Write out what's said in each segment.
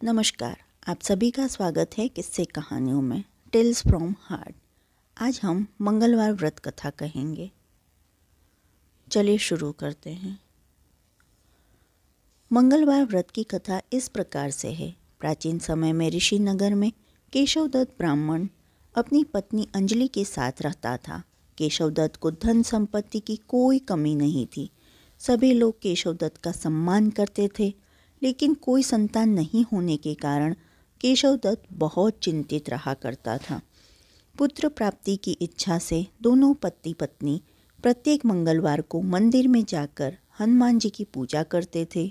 नमस्कार, आप सभी का स्वागत है किस्से कहानियों में टेल्स फ्रॉम हार्ट। आज हम मंगलवार व्रत कथा कहेंगे। चलिए शुरू करते हैं। मंगलवार व्रत की कथा इस प्रकार से है। प्राचीन समय में ऋषि नगर में केशवदत्त ब्राह्मण अपनी पत्नी अंजलि के साथ रहता था। केशवदत्त को धन संपत्ति की कोई कमी नहीं थी। सभी लोग केशवदत्त का सम्मान करते थे, लेकिन कोई संतान नहीं होने के कारण केशवदत्त बहुत चिंतित रहा करता था। पुत्र प्राप्ति की इच्छा से दोनों पति पत्नी प्रत्येक मंगलवार को मंदिर में जाकर हनुमान जी की पूजा करते थे।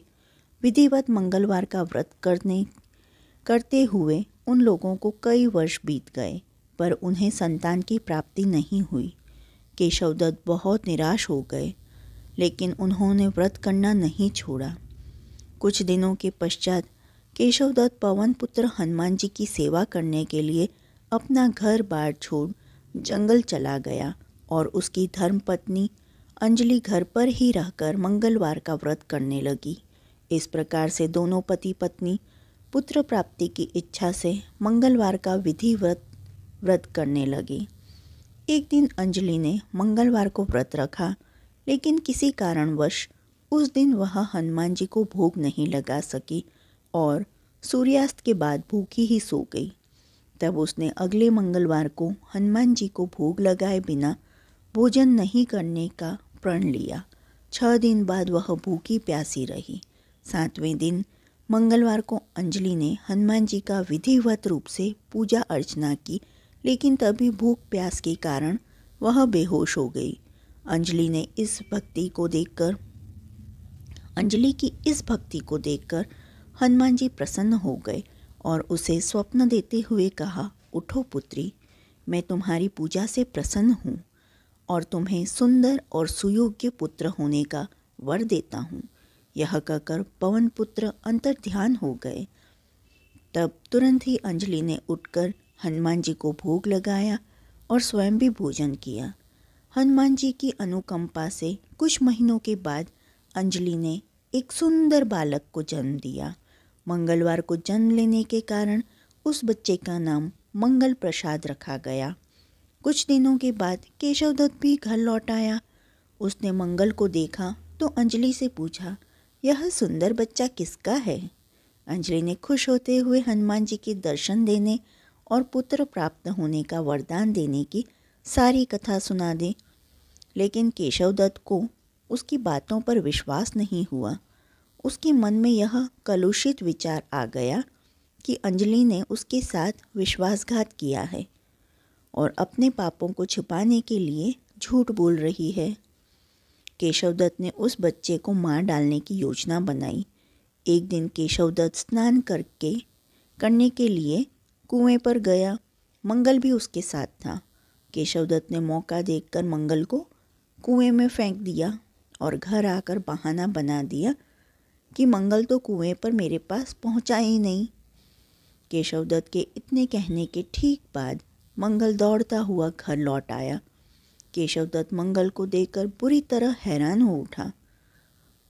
विधिवत मंगलवार का व्रत करते हुए उन लोगों को कई वर्ष बीत गए, पर उन्हें संतान की प्राप्ति नहीं हुई। केशवदत्त बहुत निराश हो गए, लेकिन उन्होंने व्रत करना नहीं छोड़ा। कुछ दिनों के पश्चात केशवदत्त पवन पुत्र हनुमान जी की सेवा करने के लिए अपना घर बार छोड़ जंगल चला गया और उसकी धर्मपत्नी अंजलि घर पर ही रहकर मंगलवार का व्रत करने लगी। इस प्रकार से दोनों पति पत्नी पुत्र प्राप्ति की इच्छा से मंगलवार का विधिवत व्रत करने लगी। एक दिन अंजलि ने मंगलवार को व्रत रखा, लेकिन किसी कारणवश उस दिन वह हनुमान जी को भोग नहीं लगा सकी और सूर्यास्त के बाद भूखी ही सो गई। तब उसने अगले मंगलवार को हनुमान जी को भोग लगाए बिना भोजन नहीं करने का प्रण लिया। 6 दिन बाद वह भूखी प्यासी रही। 7वें दिन मंगलवार को अंजलि ने हनुमान जी का विधिवत रूप से पूजा अर्चना की, लेकिन तभी भूख प्यास के कारण वह बेहोश हो गई। अंजलि की इस भक्ति को देखकर हनुमान जी प्रसन्न हो गए और उसे स्वप्न देते हुए कहा, उठो पुत्री, मैं तुम्हारी पूजा से प्रसन्न हूँ और तुम्हें सुंदर और सुयोग्य पुत्र होने का वर देता हूँ। यह कहकर पवन पुत्र अंतर्ध्यान हो गए। तब तुरंत ही अंजलि ने उठकर हनुमान जी को भोग लगाया और स्वयं भी भोजन किया। हनुमान जी की अनुकंपा से कुछ महीनों के बाद अंजलि ने एक सुंदर बालक को जन्म दिया। मंगलवार को जन्म लेने के कारण उस बच्चे का नाम मंगल प्रसाद रखा गया। कुछ दिनों के बाद केशवदत्त भी घर लौट आया। उसने मंगल को देखा तो अंजलि से पूछा, यह सुंदर बच्चा किसका है? अंजलि ने खुश होते हुए हनुमान जी के दर्शन देने और पुत्र प्राप्त होने का वरदान देने की सारी कथा सुना दी, लेकिन केशवदत्त को उसकी बातों पर विश्वास नहीं हुआ। उसके मन में यह कलुषित विचार आ गया कि अंजलि ने उसके साथ विश्वासघात किया है और अपने पापों को छिपाने के लिए झूठ बोल रही है। केशवदत्त ने उस बच्चे को मार डालने की योजना बनाई। एक दिन केशवदत्त स्नान करने के लिए कुएं पर गया। मंगल भी उसके साथ था। केशवदत्त ने मौका देखकर मंगल को कुएं में फेंक दिया और घर आकर बहाना बना दिया कि मंगल तो कुएं पर मेरे पास पहुंचा ही नहीं। केशवदत्त के इतने कहने के ठीक बाद मंगल दौड़ता हुआ घर लौट आया। केशवदत्त मंगल को देखकर बुरी तरह हैरान हो उठा।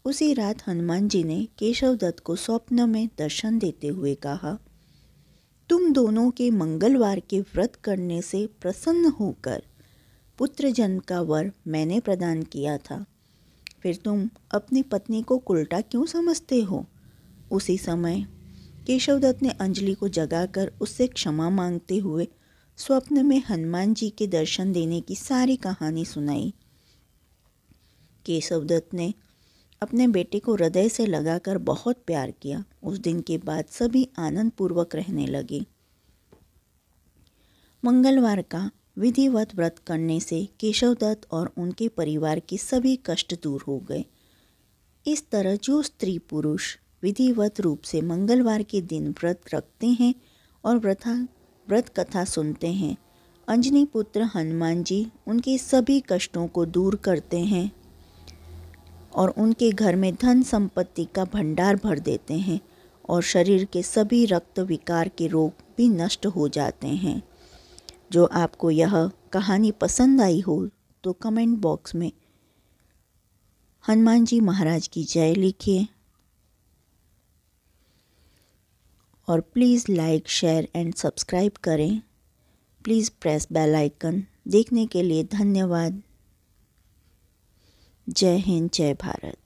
उसी रात हनुमान जी ने केशवदत्त को स्वप्न में दर्शन देते हुए कहा, तुम दोनों के मंगलवार के व्रत करने से प्रसन्न होकर पुत्र जन्म का वर मैंने प्रदान किया था, फिर तुम अपनी पत्नी को उल्टा क्यों समझते हो? उसी समय केशवदत्त ने अंजलि को जगाकर उससे क्षमा मांगते हुए स्वप्न में हनुमान जी के दर्शन देने की सारी कहानी सुनाई। केशवदत्त ने अपने बेटे को हृदय से लगाकर बहुत प्यार किया। उस दिन के बाद सभी आनंद पूर्वक रहने लगे। मंगलवार का विधिवत व्रत करने से केशवदत्त और उनके परिवार के सभी कष्ट दूर हो गए। इस तरह जो स्त्री पुरुष विधिवत रूप से मंगलवार के दिन व्रत रखते हैं और व्रत कथा सुनते हैं, अंजनी पुत्र हनुमान जी उनके सभी कष्टों को दूर करते हैं और उनके घर में धन संपत्ति का भंडार भर देते हैं और शरीर के सभी रक्त विकार के रोग भी नष्ट हो जाते हैं। जो आपको यह कहानी पसंद आई हो तो कमेंट बॉक्स में हनुमान जी महाराज की जय लिखिए और please like, share and subscribe करें। Please press bell icon. देखने के लिए धन्यवाद। जय हिंद, जय भारत।